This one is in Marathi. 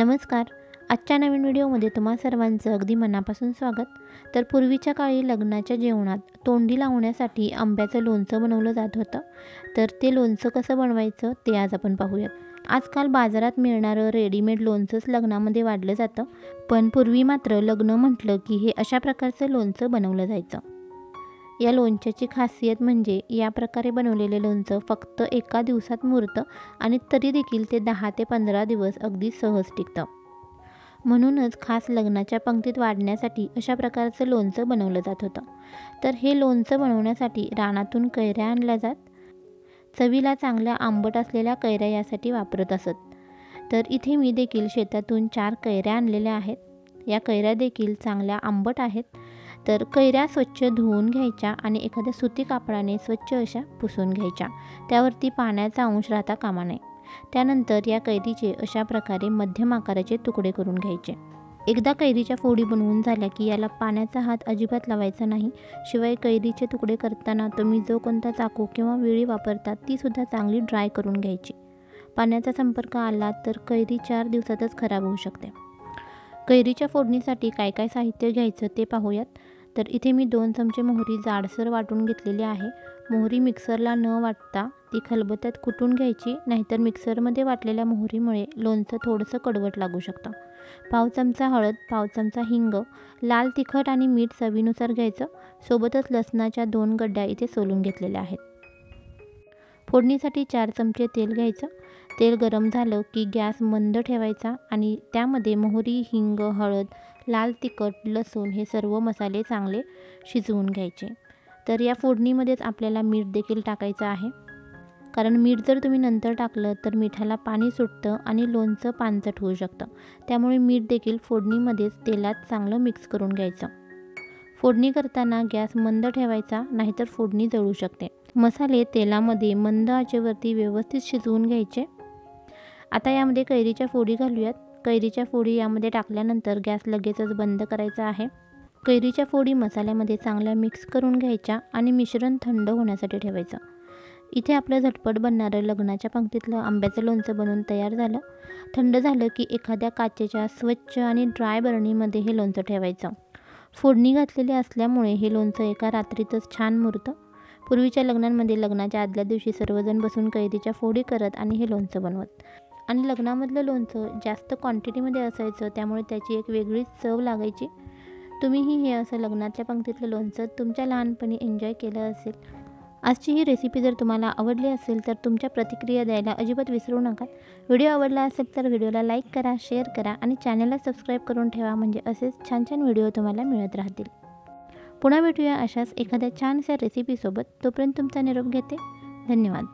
नमस्कार. आजच्या नवीन व्हिडिओमध्ये तुम्हा सर्वांचं अगदी मनापासून स्वागत. तर पूर्वीच्या काळी लग्नाच्या जेवणात तोंडी लावण्यासाठी आंब्याचं लोणचं बनवलं जात होतं. तर ते लोणचं कसं बनवायचं ते आज आपण पाहूयात. आजकाल बाजारात मिळणारं रेडीमेड लोणचंच लग्नामध्ये वाढलं जातं, पण पूर्वी मात्र लग्न म्हटलं की हे अशा प्रकारचं लोणचं बनवलं जायचं. या लोणच्याची खासियत म्हणजे या प्रकारे बनवलेले लोणचं फक्त एका दिवसात मुरतं आणि तरी देखील ते 10 ते 15 दिवस अगदी सहज टिकतं. म्हणूनच खास लग्नाच्या पंक्तीत वाढण्यासाठी अशा प्रकारचं लोणचं बनवलं जात होतं. तर हे लोणचं बनवण्यासाठी रानातून कैऱ्या आणल्या जात. चवीला चांगल्या आंबट असलेल्या कैऱ्या यासाठी वापरत असत. तर इथे मी देखील शेतातून 4 कैऱ्या आणलेल्या आहेत. या कैऱ्या देखील चांगल्या आंबट आहेत. तर कैऱ्या स्वच्छ धुवून घ्यायच्या आणि एखाद्या सुती कापडाने स्वच्छ अशा पुसून घ्यायच्या. त्यावरती पाण्याचा अंश राहता कामा नये. त्यानंतर या कैरीचे अशा प्रकारे मध्यम आकाराचे तुकडे करून घ्यायचे. एकदा कैरीच्या फोडी बनवून झाल्या की याला पाण्याचा हात अजिबात लावायचा नाही. शिवाय कैरीचे तुकडे करताना तुम्ही जो कोणता चाकू किंवा विळी वापरतात ती सुद्धा चांगली ड्राय करून घ्यायची. पाण्याचा संपर्क आला तर कैरी 4 दिवसातच खराब होऊ शकते. कैरीच्या फोडणीसाठी काय काय साहित्य घ्यायचं ते पाहूयात. तर इथे मी 2 चमचे मोहरी जाडसर वाटून घेतलेली आहे. मोहरी मिक्सरला न वाटता ती खलबत्त्यात कुटून घ्यायची, नाहीतर मिक्सरमध्ये वाटलेल्या मोहरीमुळे लोणचं थोडंसं कडवट लागू शकतं. पाव चमचा हळद, पाव चमचा हिंग, लाल तिखट आणि मीठ चवीनुसार घ्यायचं. सोबतच लसणाच्या 2 गड्ड्या इथे सोलून घेतलेल्या आहेत. फोडणीसाठी 4 चमचे तेल घ्यायचं. तेल गरम झालं की गॅस मंद ठेवायचा आणि त्यामध्ये मोहरी, हिंग, हळद, लाल तिखट, लसूण हे सर्व मसाले चांगले शिजवून घ्यायचे. तर या फोडणीमध्येच आपल्याला मीठ देखील टाकायचं आहे, कारण मीठ जर तुम्ही नंतर टाकलं तर मिठाला पाणी सुटतं आणि लोणचं पानचट होऊ शकतं. त्यामुळे मीठ देखील फोडणीमध्येच तेलात चांगलं मिक्स करून घ्यायचं. फोडणी करताना गॅस मंद ठेवायचा, नाहीतर फोडणी जळू शकते. मसाले तेलामध्ये मंद आचेवरती व्यवस्थित शिजवून घ्यायचे. आता यामध्ये कैरीच्या फोडी घालूयात. कैरीच्या फोडी यामध्ये टाकल्यानंतर गॅस लगेचच बंद करायचा आहे. कैरीच्या फोडी मसाल्यामध्ये चांगल्या मिक्स करून घ्यायच्या आणि मिश्रण थंड होण्यासाठी ठेवायचं. इथे आपलं झटपट बनणारं लग्नाच्या पंक्तीतलं आंब्याचं लोणचं बनवून तयार झालं. थंड झालं की एखाद्या काचेच्या स्वच्छ आणि ड्राय बरणीमध्ये हे लोणचं ठेवायचं. फोडणी घातलेली असल्यामुळे हे लोणचं एका रात्रीतच छान मुरतं. पूर्वीच्या लग्नांमध्ये लग्नाच्या आदल्या दिवशी सर्वजण बसून कैरीच्या फोडी करत आणि हे लोणचं बनवत. आणि लग्नामधलं लोणचं जास्त क्वांटिटीमध्ये असायचं, त्यामुळे त्याची एक वेगळीच चव लागायची. तुम्हीही हे असं लग्नातल्या पंक्तीतलं लोणचं तुमच्या लहानपणी एन्जॉय केलं असेल. आजची ही रेसिपी जर तुम्हाला आवडली असेल तर तुमच्या प्रतिक्रिया द्यायला अजिबात विसरू नका. व्हिडिओ आवडला असेल तर व्हिडिओला लाईक करा, शेअर करा आणि चॅनलला सबस्क्राईब करून ठेवा, म्हणजे असेच छान छान व्हिडिओ तुम्हाला मिळत राहतील. पुन्हा भेटूया अशाच एखाद्या छानशा रेसिपीसोबत. तोपर्यंत तुमचा निरोप घेते. धन्यवाद.